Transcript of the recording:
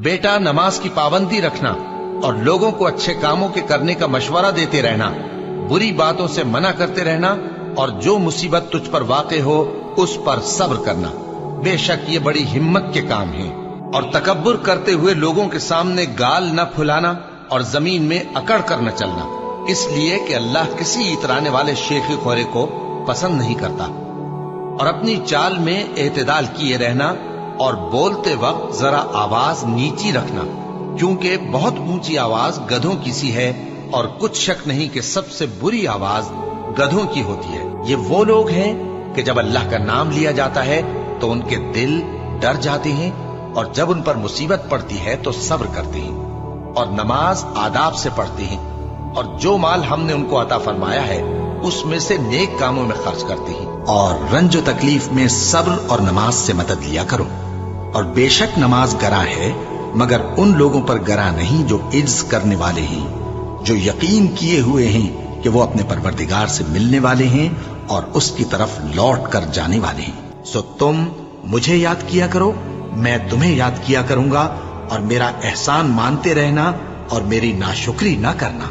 बेटा, नमाज की पाबंदी रखना और लोगों को अच्छे कामों के करने का मशवरा देते रहना, बुरी बातों से मना करते रहना और जो मुसीबत तुझ पर वाक़े हो उस पर सब्र करना। बेशक ये बड़ी हिम्मत के काम हैं। और तकब्बुर करते हुए लोगों के सामने गाल न फुलाना और जमीन में अकड़ कर न चलना, इसलिए कि अल्लाह किसी इतराने वाले शेखी खोरे को पसंद नहीं करता। और अपनी चाल में एतदाल किए रहना और बोलते वक्त जरा आवाज नीची रखना, क्योंकि बहुत ऊंची आवाज गधों की सी है और कुछ शक नहीं कि सबसे बुरी आवाज गधों की होती है। ये वो लोग हैं कि जब अल्लाह का नाम लिया जाता है तो उनके दिल डर जाते हैं और जब उन पर मुसीबत पड़ती है तो सब्र करते हैं और नमाज आदाब से पढ़ते हैं और जो माल हमने उनको अता फरमाया है उसमें से नेक कामों में खर्च करते हैं। और रंज तकलीफ में सब्र और नमाज से मदद लिया करो। और बेशक नमाज गरा है, मगर उन लोगों पर गरा नहीं जो इज्ज करने वाले हैं, जो यकीन किए हुए हैं कि वो अपने परवरदिगार से मिलने वाले हैं और उसकी तरफ लौट कर जाने वाले हैं। सो तुम मुझे याद किया करो, मैं तुम्हें याद किया करूंगा, और मेरा एहसान मानते रहना और मेरी नाशुक्री ना करना।